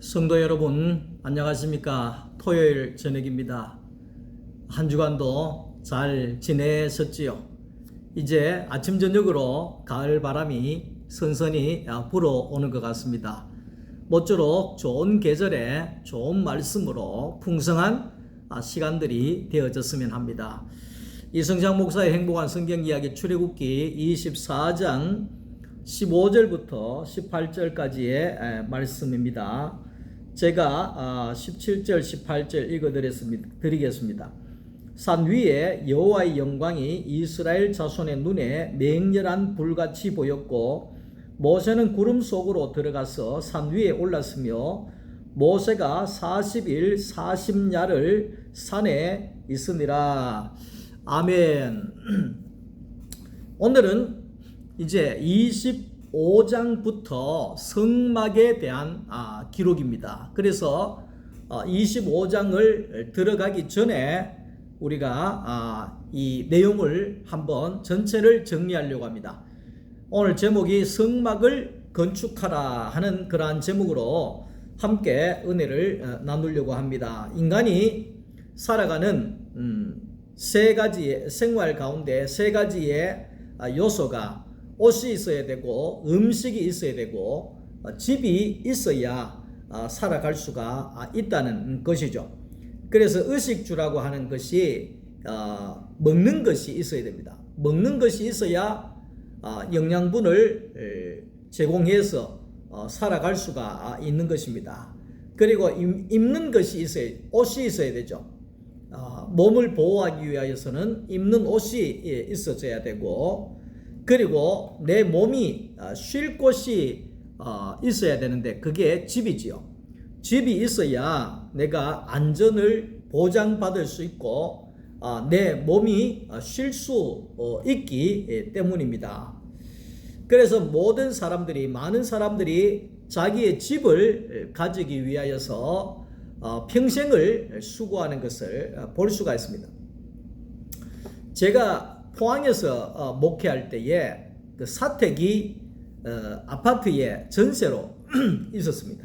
성도 여러분, 안녕하십니까? 토요일 저녁입니다. 한 주간도 잘 지내셨지요? 이제 아침 저녁으로 가을 바람이 선선히 불어오는 것 같습니다. 모쪼록 좋은 계절에 좋은 말씀으로 풍성한 시간들이 되어졌으면 합니다. 이성장 목사의 행복한 성경 이야기 출애굽기 24장 15절부터 18절까지의 말씀입니다. 제가 17절 18절 읽어드리겠습니다. 산 위에 여호와의 영광이 이스라엘 자손의 눈에 맹렬한 불같이 보였고 모세는 구름 속으로 들어가서 산 위에 올랐으며 모세가 40일 40야를 산에 있으니라. 아멘. 오늘은 이제 25장부터 성막에 대한 기록입니다. 그래서 25장을 들어가기 전에 우리가 이 내용을 한번 전체를 정리하려고 합니다. 오늘 제목이 성막을 건축하라 하는 그러한 제목으로 함께 은혜를 나누려고 합니다. 인간이 살아가는 세 가지의 생활 가운데 세 가지의 요소가 옷이 있어야 되고 음식이 있어야 되고 집이 있어야 살아갈 수가 있다는 것이죠. 그래서 의식주라고 하는 것이 먹는 것이 있어야 됩니다. 먹는 것이 있어야 영양분을 제공해서 살아갈 수가 있는 것입니다. 그리고 입는 것이 옷이 있어야 되죠. 몸을 보호하기 위하여서는 입는 옷이 있어야 되고, 그리고 내 몸이 쉴 곳이 있어야 되는데 그게 집이지요. 집이 있어야 내가 안전을 보장받을 수 있고 내 몸이 쉴 수 있기 때문입니다. 그래서 많은 사람들이 자기의 집을 가지기 위하여서 평생을 수고하는 것을 볼 수가 있습니다. 제가 포항에서 목회할 때에 그 사택이 아파트에 전세로 있었습니다.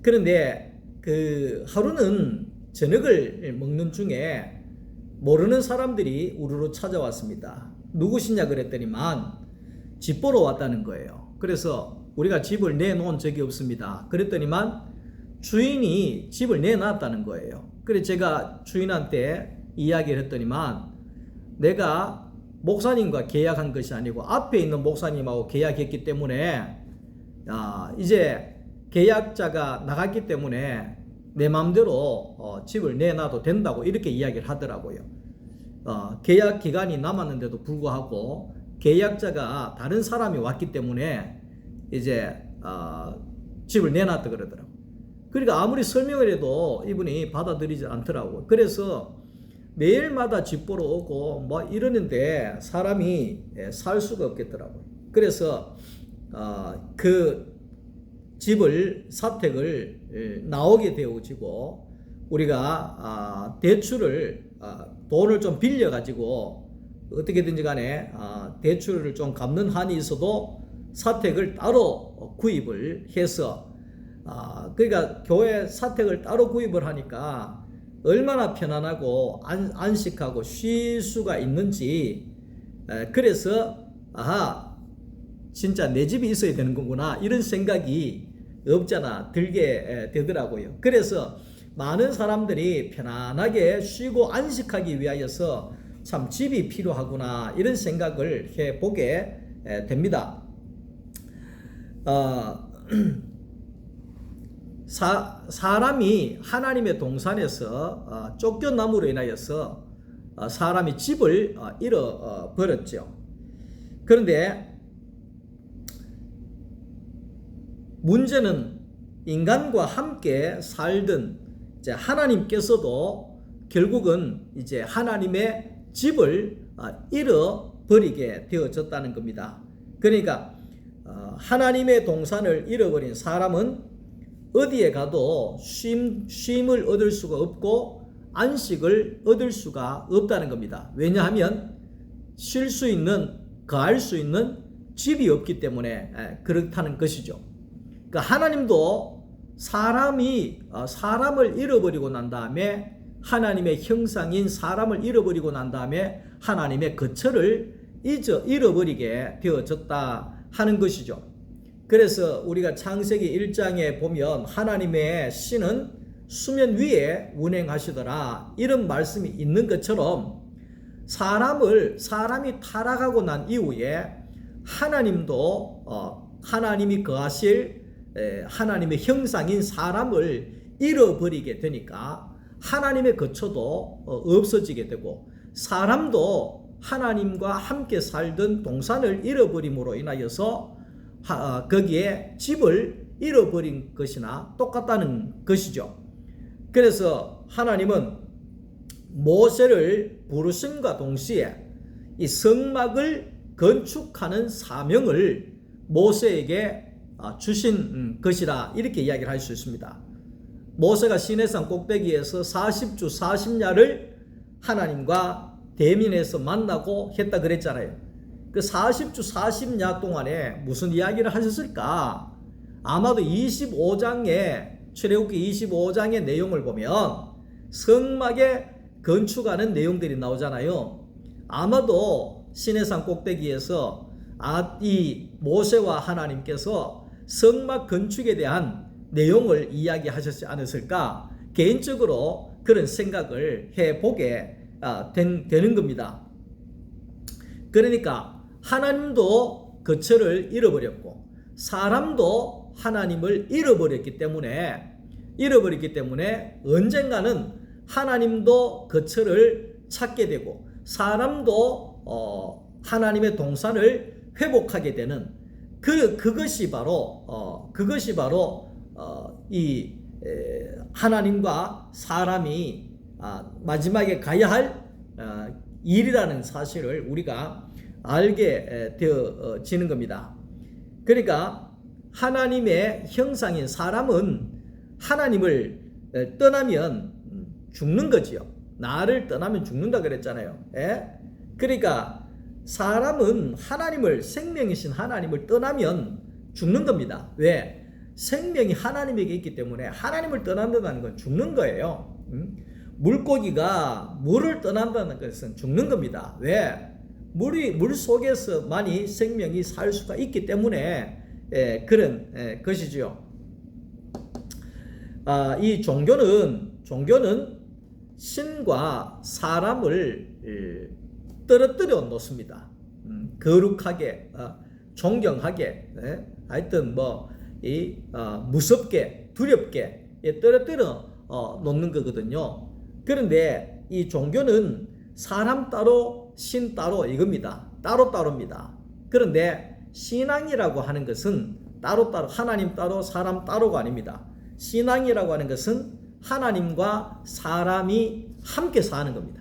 그런데 그 하루는 저녁을 먹는 중에 모르는 사람들이 우르르 찾아왔습니다. 누구시냐 그랬더니만 집 보러 왔다는 거예요. 그래서 우리가 집을 내놓은 적이 없습니다. 그랬더니만 주인이 집을 내놨다는 거예요. 그래서 제가 주인한테 이야기를 했더니만 내가 목사님과 계약한 것이 아니고 앞에 있는 목사님하고 계약했기 때문에 이제 계약자가 나갔기 때문에 내 마음대로 집을 내놔도 된다고 이렇게 이야기를 하더라고요. 계약 기간이 남았는데도 불구하고 계약자가 다른 사람이 왔기 때문에 이제 집을 내놨다 그러더라고요. 그러니까 아무리 설명을 해도 이분이 받아들이지 않더라고요. 그래서 매일마다 집 보러 오고 뭐 이러는데 사람이 살 수가 없겠더라고요. 그래서 그 사택을 나오게 되어지고 우리가 돈을 좀 빌려 가지고 어떻게든지 간에 대출을 좀 갚는 한이 있어도 사택을 따로 구입을 해서 그러니까 교회 사택을 따로 구입을 하니까 얼마나 편안하고 안식하고 쉴 수가 있는지, 그래서 진짜 내 집이 있어야 되는 거구나 이런 생각이 없잖아 들게 되더라고요. 그래서 많은 사람들이 편안하게 쉬고 안식하기 위하여서 참 집이 필요하구나 이런 생각을 해보게 됩니다. 사람이 하나님의 동산에서 쫓겨남으로 인하여서 사람이 집을 잃어버렸죠. 그런데 문제는 인간과 함께 살던 이제 하나님께서도 결국은 이제 하나님의 집을 잃어버리게 되어졌다는 겁니다. 그러니까 하나님의 동산을 잃어버린 사람은 어디에 가도 쉼을 얻을 수가 없고 안식을 얻을 수가 없다는 겁니다. 왜냐하면 쉴 수 있는, 거할 수 있는 집이 없기 때문에 그렇다는 것이죠. 그러니까 하나님도 사람을 잃어버리고 난 다음에 하나님의 형상인 사람을 잃어버리고 난 다음에 하나님의 거처를 잃어버리게 되어졌다 하는 것이죠. 그래서 우리가 창세기 1장에 보면 하나님의 신은 수면 위에 운행하시더라 이런 말씀이 있는 것처럼 사람이 타락하고 난 이후에 하나님도 하나님이 거하실 하나님의 형상인 사람을 잃어버리게 되니까 하나님의 거처도 없어지게 되고 사람도 하나님과 함께 살던 동산을 잃어버림으로 인하여서 거기에 집을 잃어버린 것이나 똑같다는 것이죠. 그래서 하나님은 모세를 부르심과 동시에 이 성막을 건축하는 사명을 모세에게 주신 것이라 이렇게 이야기를 할 수 있습니다. 모세가 시내산 꼭대기에서 40주 40야를 하나님과 대면에서 만나고 했다 그랬잖아요. 그 40주 40야 동안에 무슨 이야기를 하셨을까? 아마도 25장의 출애굽기 25장의 내용을 보면 성막에 건축하는 내용들이 나오잖아요. 아마도 시내산 꼭대기에서 이 모세와 하나님께서 성막 건축에 대한 내용을 이야기하셨지 않았을까? 개인적으로 그런 생각을 해보게 되는 겁니다. 그러니까 하나님도 거처를 잃어버렸고 사람도 하나님을 잃어버렸기 때문에 언젠가는 하나님도 거처를 찾게 되고 사람도 하나님의 동산을 회복하게 되는 그것이 바로 이 하나님과 사람이 마지막에 가야 할 일이라는 사실을 우리가 알게 되어지는 겁니다. 그러니까 하나님의 형상인 사람은 하나님을 떠나면 죽는 거지요. 나를 떠나면 죽는다 그랬잖아요. 그러니까 사람은 하나님을 생명이신 하나님을 떠나면 죽는 겁니다. 왜? 생명이 하나님에게 있기 때문에 하나님을 떠난다는 건 죽는 거예요. 물고기가 물을 떠난다는 것은 죽는 겁니다. 왜? 물 속에서만이 생명이 살 수가 있기 때문에 그런 것이지요. 이 종교는 신과 사람을 떨어뜨려 놓습니다. 거룩하게, 존경하게, 하여튼 무섭게, 두렵게 떨어뜨려 놓는 거거든요. 그런데 이 종교는 사람 따로 신 따로 이겁니다. 따로따로입니다. 그런데 신앙이라고 하는 것은 따로따로 하나님 따로 사람 따로가 아닙니다. 신앙이라고 하는 것은 하나님과 사람이 함께 사는 겁니다.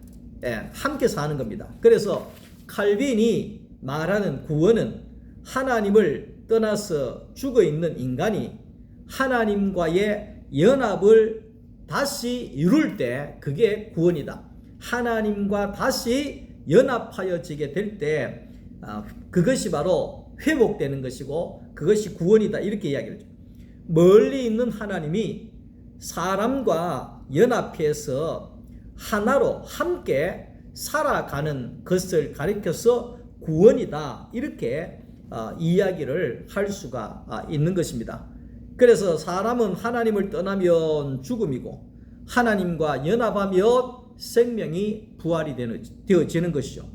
함께 사는 겁니다. 그래서 칼빈이 말하는 구원은 하나님을 떠나서 죽어 있는 인간이 하나님과의 연합을 다시 이룰 때 그게 구원이다. 하나님과 다시 연합하여지게 될 때 그것이 바로 회복되는 것이고 그것이 구원이다. 이렇게 이야기를 해요. 멀리 있는 하나님이 사람과 연합해서 하나로 함께 살아가는 것을 가리켜서 구원이다. 이렇게 이야기를 할 수가 있는 것입니다. 그래서 사람은 하나님을 떠나면 죽음이고 하나님과 연합하면 생명이 부활이 되어지는 것이죠.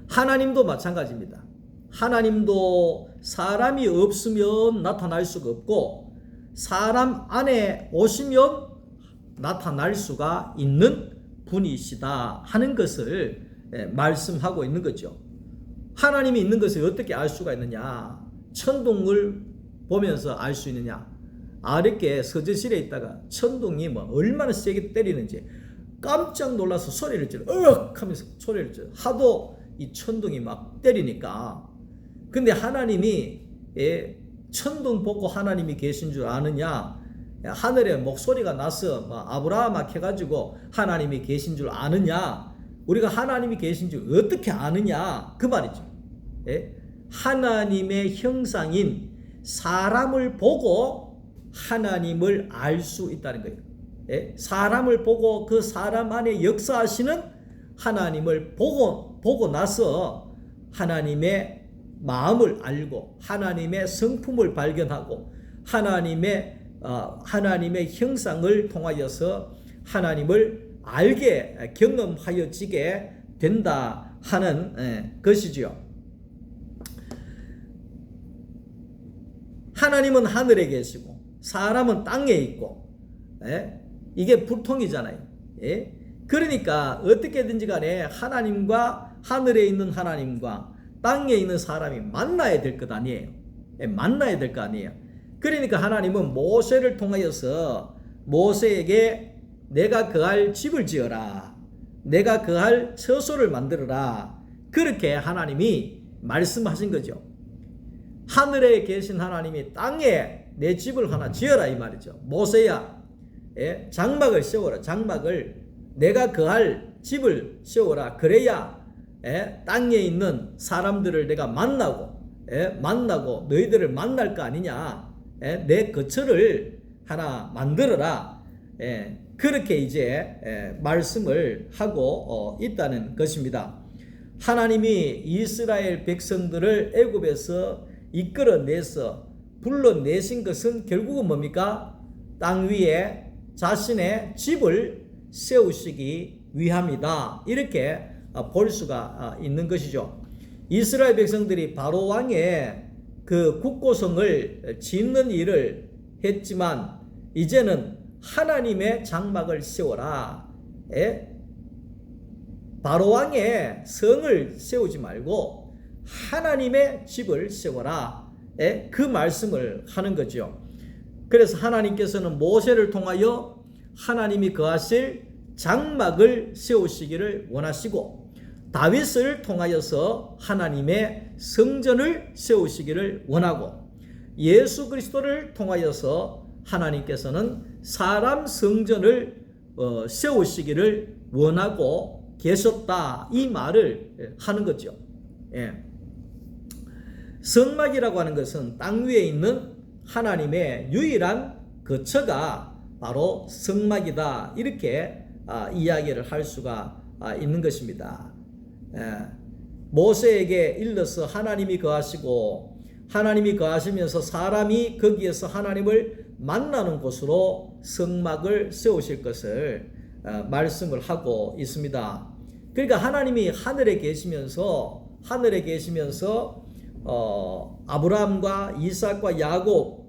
하나님도 마찬가지입니다. 하나님도 사람이 없으면 나타날 수가 없고 사람 안에 오시면 나타날 수가 있는 분이시다 하는 것을 말씀하고 있는 거죠. 하나님이 있는 것을 어떻게 알 수가 있느냐? 천둥을 보면서 알 수 있느냐? 아랫게 서재실에 있다가 천둥이 얼마나 세게 때리는지 깜짝 놀라서 소리를 질러 하면서 소리를 질러 하도 이 천둥이 막 때리니까. 근데 하나님이 천둥 보고 하나님이 계신 줄 아느냐? 하늘에 목소리가 나서 아브라함 해가지고 하나님이 계신 줄 아느냐? 우리가 하나님이 계신 줄 어떻게 아느냐? 그 말이죠. 하나님의 형상인 사람을 보고 하나님을 알 수 있다는 거예요. 예? 사람을 보고 그 사람 안에 역사하시는 하나님을 보고 나서 하나님의 마음을 알고 하나님의 성품을 발견하고 하나님의 형상을 통하여서 하나님을 알게 경험하여지게 된다 하는 것이지요. 하나님은 하늘에 계시고 사람은 땅에 있고, 이게 불통이잖아요. 그러니까 어떻게든지 간에 하나님과 하늘에 있는 하나님과 땅에 있는 사람이 만나야 될 것 아니에요. 만나야 될 거 아니에요. 그러니까 하나님은 모세를 통하여서 모세에게 내가 거할 집을 지어라, 내가 거할 처소를 만들어라, 그렇게 하나님이 말씀하신 거죠. 하늘에 계신 하나님이 땅에 내 집을 하나 지어라 이 말이죠. 모세야, 장막을 세워라. 장막을 내가 거할 집을 세워라. 그래야 땅에 있는 사람들을 내가 만나고 너희들을 만날 거 아니냐. 내 거처를 하나 만들어라. 그렇게 이제 말씀을 하고 있다는 것입니다. 하나님이 이스라엘 백성들을 애굽에서 이끌어내서 불러내신 것은 결국은 뭡니까? 땅 위에 자신의 집을 세우시기 위함이다. 이렇게 볼 수가 있는 것이죠. 이스라엘 백성들이 바로 왕의 그 국고성을 짓는 일을 했지만 이제는 하나님의 장막을 세워라. 바로 왕의 성을 세우지 말고 하나님의 집을 세워라. 그 말씀을 하는 거죠. 그래서 하나님께서는 모세를 통하여 하나님이 거하실 장막을 세우시기를 원하시고 다윗을 통하여서 하나님의 성전을 세우시기를 원하고 예수 그리스도를 통하여서 하나님께서는 사람 성전을 세우시기를 원하고 계셨다. 이 말을 하는 거죠. 성막이라고 하는 것은 땅 위에 있는 하나님의 유일한 거처가 바로 성막이다. 이렇게 이야기를 할 수가 있는 것입니다. 모세에게 일러서 하나님이 거하시고 하나님이 거하시면서 사람이 거기에서 하나님을 만나는 곳으로 성막을 세우실 것을 말씀을 하고 있습니다. 그러니까 하나님이 하늘에 계시면서 아브라함과 이삭과 야곱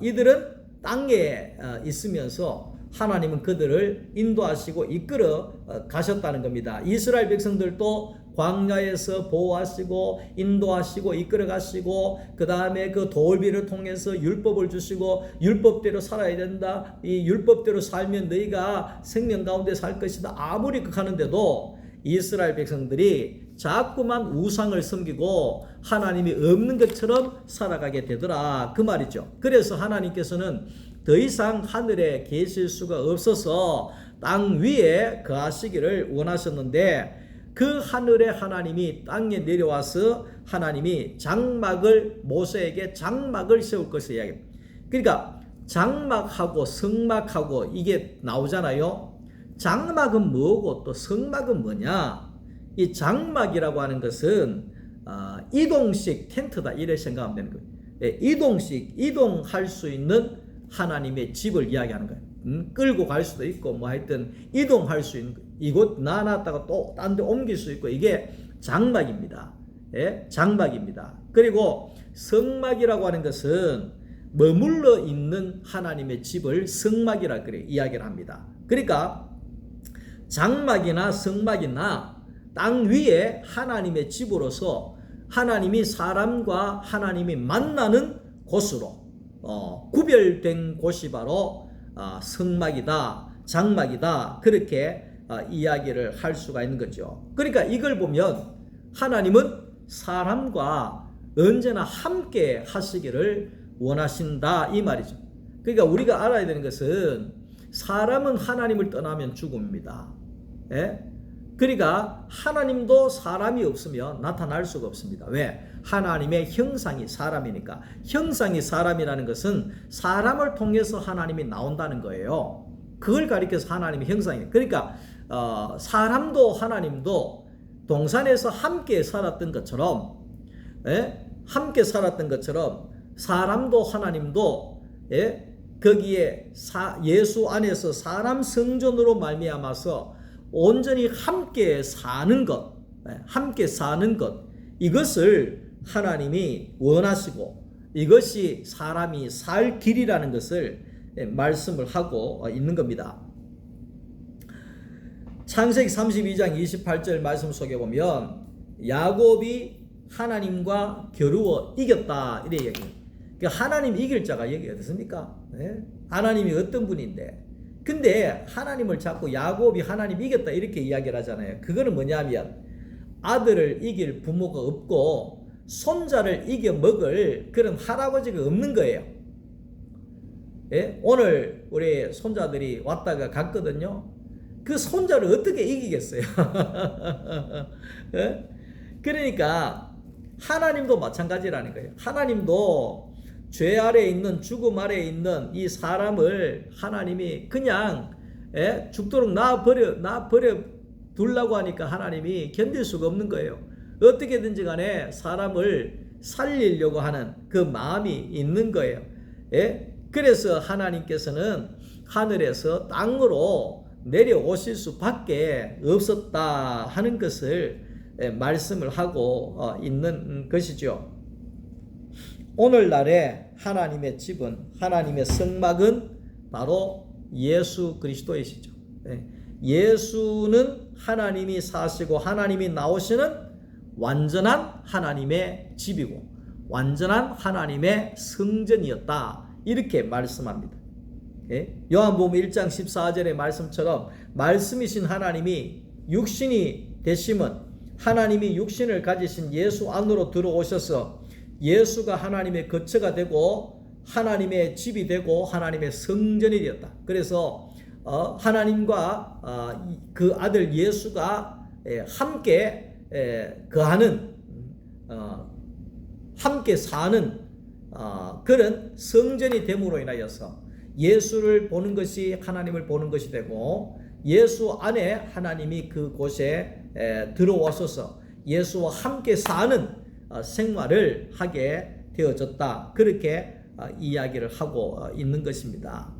이들은 땅에 있으면서 하나님은 그들을 인도하시고 이끌어 가셨다는 겁니다. 이스라엘 백성들도 광야에서 보호하시고 인도하시고 이끌어 가시고 그 다음에 그 돌비를 통해서 율법을 주시고 율법대로 살아야 된다. 이 율법대로 살면 너희가 생명 가운데 살 것이다. 아무리 하는데도 이스라엘 백성들이 자꾸만 우상을 섬기고 하나님이 없는 것처럼 살아가게 되더라. 그 말이죠. 그래서 하나님께서는 더 이상 하늘에 계실 수가 없어서 땅 위에 거하시기를 원하셨는데 그 하늘에 하나님이 땅에 내려와서 하나님이 모세에게 장막을 세울 것을 이야기합니다. 그러니까 장막하고 성막하고 이게 나오잖아요. 장막은 뭐고 또 성막은 뭐냐? 이 장막이라고 하는 것은 이동식 텐트다 이렇게 생각하면 되는 거예요. 이동할 수 있는 하나님의 집을 이야기하는 거예요. 끌고 갈 수도 있고 뭐 하여튼 이동할 수 있는 이곳 놔놨다가 또 딴 데 옮길 수 있고 이게 장막입니다. 장막입니다. 그리고 성막이라고 하는 것은 머물러 있는 하나님의 집을 성막이라 그래 이야기를 합니다. 그러니까 장막이나 성막이나 땅 위에 하나님의 집으로서 하나님이 사람과 하나님이 만나는 곳으로 구별된 곳이 바로 성막이다, 장막이다 그렇게 이야기를 할 수가 있는 거죠. 그러니까 이걸 보면 하나님은 사람과 언제나 함께 하시기를 원하신다 이 말이죠. 그러니까 우리가 알아야 되는 것은 사람은 하나님을 떠나면 죽음입니다. 그러니까 하나님도 사람이 없으면 나타날 수가 없습니다. 왜? 하나님의 형상이 사람이니까. 형상이 사람이라는 것은 사람을 통해서 하나님이 나온다는 거예요. 그걸 가리켜서 하나님의 형상이에요. 그러니까 사람도 하나님도 동산에서 함께 살았던 것처럼, 함께 살았던 것처럼 사람도 하나님도 거기에 예수 안에서 사람 성전으로 말미암아서 온전히 함께 사는 것, 이것을 하나님이 원하시고 이것이 사람이 살 길이라는 것을 말씀을 하고 있는 겁니다. 창세기 32장 28절 말씀 속에 보면 야곱이 하나님과 겨루어 이겼다 이래 얘기해요. 그러니까 하나님 이길 자가 여기 어떻습니까? 하나님이 어떤 분인데, 근데 하나님을 자꾸 야곱이 하나님 이겼다 이렇게 이야기를 하잖아요. 그거는 뭐냐면 아들을 이길 부모가 없고 손자를 이겨 먹을 그런 할아버지가 없는 거예요. 오늘 우리 손자들이 왔다가 갔거든요. 그 손자를 어떻게 이기겠어요? 그러니까 하나님도 마찬가지라는 거예요. 하나님도 죄 아래에 있는, 죽음 아래에 있는 이 사람을 하나님이 그냥 죽도록 나 버려 둘라고 하니까 하나님이 견딜 수가 없는 거예요. 어떻게든지 간에 사람을 살리려고 하는 그 마음이 있는 거예요. 그래서 하나님께서는 하늘에서 땅으로 내려오실 수밖에 없었다 하는 것을 말씀을 하고 있는 것이죠. 오늘날의 하나님의 집은, 하나님의 성막은 바로 예수 그리스도이시죠. 예수는 하나님이 사시고 하나님이 나오시는 완전한 하나님의 집이고 완전한 하나님의 성전이었다 이렇게 말씀합니다. 요한복음 1장 14절의 말씀처럼 말씀이신 하나님이 육신이 되심은 하나님이 육신을 가지신 예수 안으로 들어오셔서 예수가 하나님의 거처가 되고 하나님의 집이 되고 하나님의 성전이 되었다. 그래서 하나님과 그 아들 예수가 함께 거하는, 함께 사는 그런 성전이 됨으로 인하여서 예수를 보는 것이 하나님을 보는 것이 되고 예수 안에 하나님이 그곳에 들어와셔서 예수와 함께 사는 생활을 하게 되어졌다. 그렇게 이야기를 하고 있는 것입니다.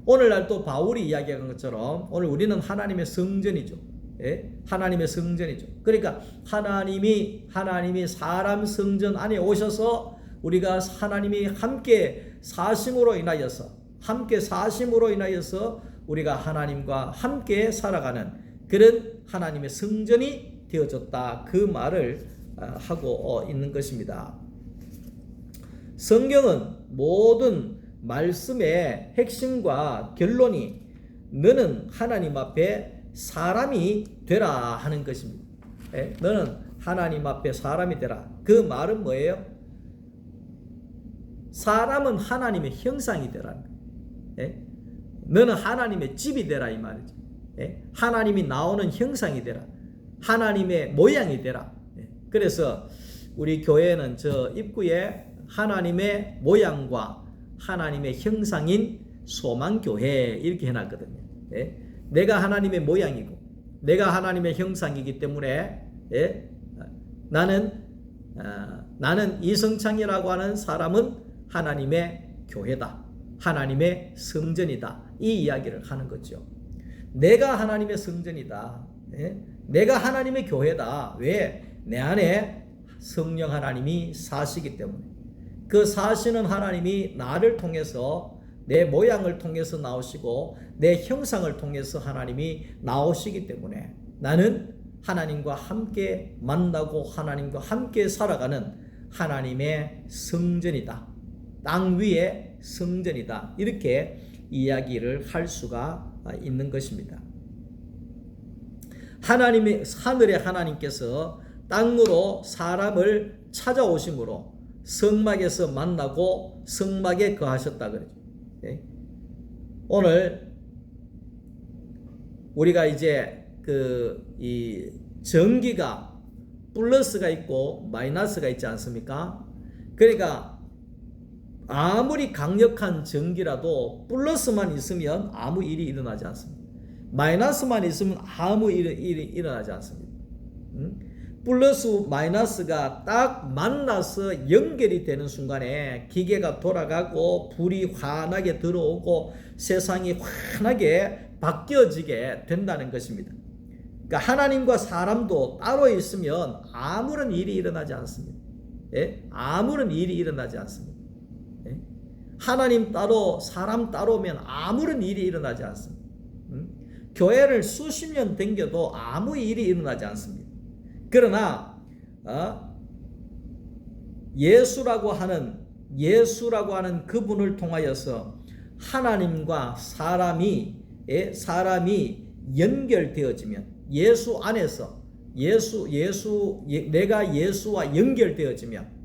오늘날 또 바울이 이야기한 것처럼 오늘 우리는 하나님의 성전이죠. 하나님의 성전이죠. 그러니까 하나님이 사람 성전 안에 오셔서 우리가 하나님이 함께 사심으로 인하여서 우리가 하나님과 함께 살아가는 그런 하나님의 성전이 되어졌다. 그 말을 하고 있는 것입니다. 성경은 모든 말씀의 핵심과 결론이 너는 하나님 앞에 사람이 되라 하는 것입니다. 너는 하나님 앞에 사람이 되라. 그 말은 뭐예요? 사람은 하나님의 형상이 되라는 거예요. 너는 하나님의 집이 되라 이 말이죠. 하나님이 나오는 형상이 되라. 하나님의 모양이 되라. 그래서 우리 교회는 저 입구에 하나님의 모양과 하나님의 형상인 소망교회 이렇게 해놨거든요. 내가 하나님의 모양이고 내가 하나님의 형상이기 때문에 나는 이성창이라고 하는 사람은 하나님의 교회다. 하나님의 성전이다. 이 이야기를 하는 거죠. 내가 하나님의 성전이다. 내가 하나님의 교회다. 왜? 내 안에 성령 하나님이 사시기 때문에. 그 사시는 하나님이 나를 통해서 내 모양을 통해서 나오시고 내 형상을 통해서 하나님이 나오시기 때문에 나는 하나님과 함께 만나고 하나님과 함께 살아가는 하나님의 성전이다. 땅 위의 성전이다. 이렇게 이야기를 할 수가 있는 것입니다. 하나님의 하늘의 하나님께서 땅으로 사람을 찾아오심으로 성막에서 만나고 성막에 거하셨다 그러죠. 오늘 우리가 이제 이 전기가 플러스가 있고 마이너스가 있지 않습니까? 그러니까 아무리 강력한 전기라도 플러스만 있으면 아무 일이 일어나지 않습니다. 마이너스만 있으면 아무 일이 일어나지 않습니다. 플러스 마이너스가 딱 만나서 연결이 되는 순간에 기계가 돌아가고 불이 환하게 들어오고 세상이 환하게 바뀌어지게 된다는 것입니다. 그러니까 하나님과 사람도 따로 있으면 아무런 일이 일어나지 않습니다. 예? 아무런 일이 일어나지 않습니다. 예? 하나님 따로 사람 따로면 아무런 일이 일어나지 않습니다. 교회를 수십 년 댕겨도 아무 일이 일어나지 않습니다. 그러나 예수라고 하는 그분을 통하여서 하나님과 사람이 연결되어지면 예수 안에서 내가 예수와 연결되어지면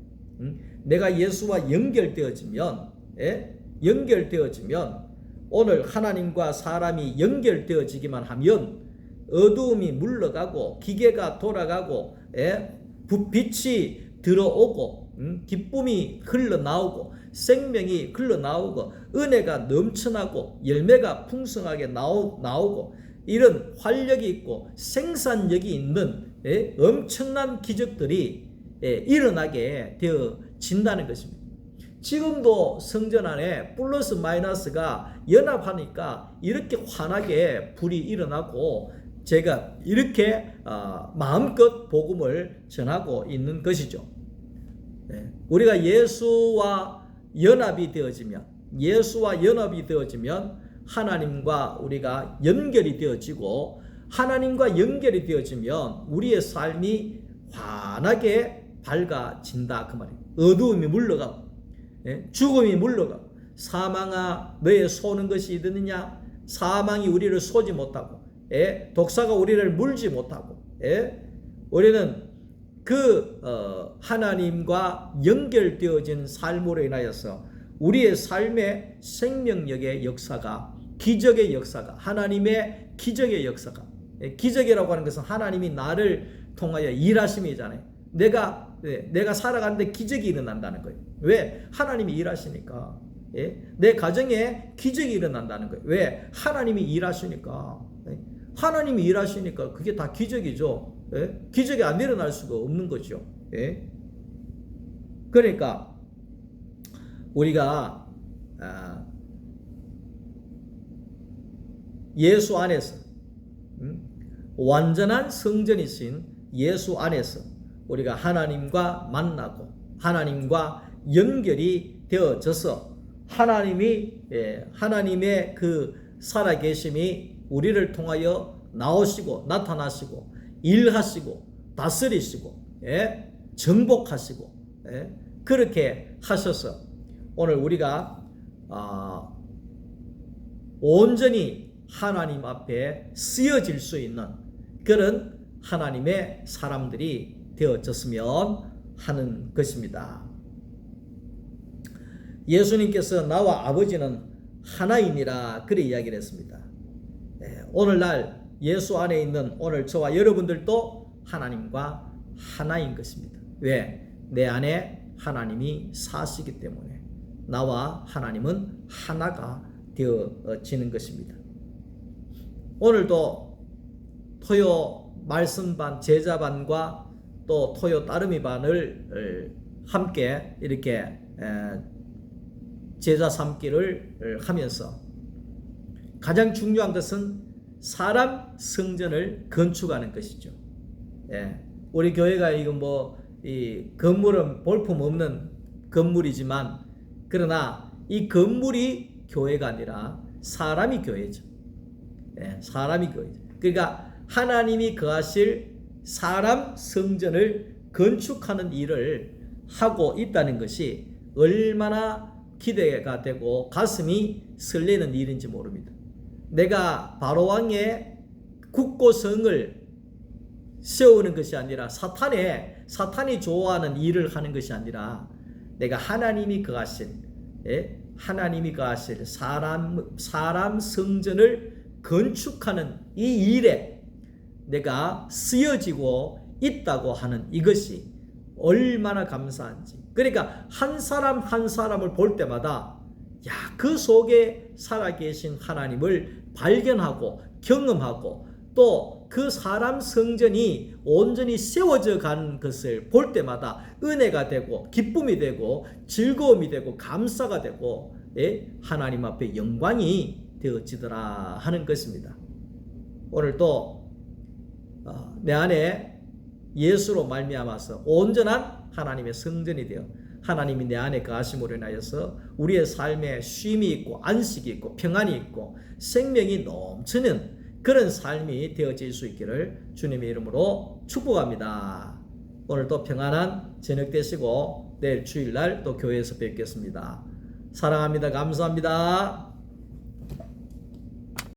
오늘 하나님과 사람이 연결되어지기만 하면 어두움이 물러가고 기계가 돌아가고 빛이 들어오고 기쁨이 흘러나오고 생명이 흘러나오고 은혜가 넘쳐나고 열매가 풍성하게 나오고 이런 활력이 있고 생산력이 있는 엄청난 기적들이 일어나게 되어진다는 것입니다. 지금도 성전 안에 플러스 마이너스가 연합하니까 이렇게 환하게 불이 일어나고 제가 이렇게 마음껏 복음을 전하고 있는 것이죠. 우리가 예수와 연합이 되어지면 하나님과 우리가 연결이 되어지고 하나님과 연결이 되어지면 우리의 삶이 환하게 밝아진다 그 말이에요. 어두움이 물러가고 죽음이 물러가고 사망아 너의 쏘는 것이 있느냐 사망이 우리를 쏘지 못하고 독사가 우리를 물지 못하고 우리는 하나님과 연결되어진 삶으로 인하여서 우리의 삶의 생명력의 역사가 기적의 역사가 하나님의 기적의 역사가 기적이라고 하는 것은 하나님이 나를 통하여 일하심이잖아요. 내가 살아가는데 기적이 일어난다는 거예요. 왜? 하나님이 일하시니까. 내 가정에 기적이 일어난다는 거예요. 왜? 하나님이 일하시니까. 하나님이 일하시니까 그게 다 기적이죠. 기적이 안 일어날 수가 없는 거죠. 그러니까 우리가 예수 안에서 완전한 성전이신 예수 안에서 우리가 하나님과 만나고 하나님과 연결이 되어져서 하나님의 그 살아계심이 우리를 통하여 나오시고 나타나시고 일하시고 다스리시고 정복하시고 그렇게 하셔서 오늘 우리가 온전히 하나님 앞에 쓰여질 수 있는 그런 하나님의 사람들이 되어졌으면 하는 것입니다. 예수님께서 나와 아버지는 하나이니라 그렇게 이야기를 했습니다. 오늘날 예수 안에 있는 오늘 저와 여러분들도 하나님과 하나인 것입니다. 왜? 내 안에 하나님이 사시기 때문에 나와 하나님은 하나가 되어지는 것입니다. 오늘도 토요 말씀반 제자반과 또 토요 따르미 반을 함께 이렇게 제자 삼기를 하면서 가장 중요한 것은 사람 성전을 건축하는 것이죠. 우리 교회가 이 건물은 볼품 없는 건물이지만 그러나 이 건물이 교회가 아니라 사람이 교회죠. 사람이 교회죠. 그러니까 하나님이 거하실 사람 성전을 건축하는 일을 하고 있다는 것이 얼마나 기대가 되고 가슴이 설레는 일인지 모릅니다. 내가 바로왕의 국고성을 세우는 것이 아니라 사탄이 좋아하는 일을 하는 것이 아니라 내가 하나님이 거하실 사람 성전을 건축하는 이 일에 내가 쓰여지고 있다고 하는 이것이 얼마나 감사한지. 그러니까 한 사람 한 사람을 볼 때마다 그 속에 살아계신 하나님을 발견하고 경험하고 또 그 사람 성전이 온전히 세워져 간 것을 볼 때마다 은혜가 되고 기쁨이 되고 즐거움이 되고 감사가 되고 하나님 앞에 영광이 되어지더라 하는 것입니다. 오늘 또 내 안에 예수로 말미암아서 온전한 하나님의 성전이 되어 하나님이 내 안에 거하심으로 인하여서 우리의 삶에 쉼이 있고 안식이 있고 평안이 있고 생명이 넘치는 그런 삶이 되어질 수 있기를 주님의 이름으로 축복합니다. 오늘도 평안한 저녁 되시고 내일 주일날 또 교회에서 뵙겠습니다. 사랑합니다. 감사합니다.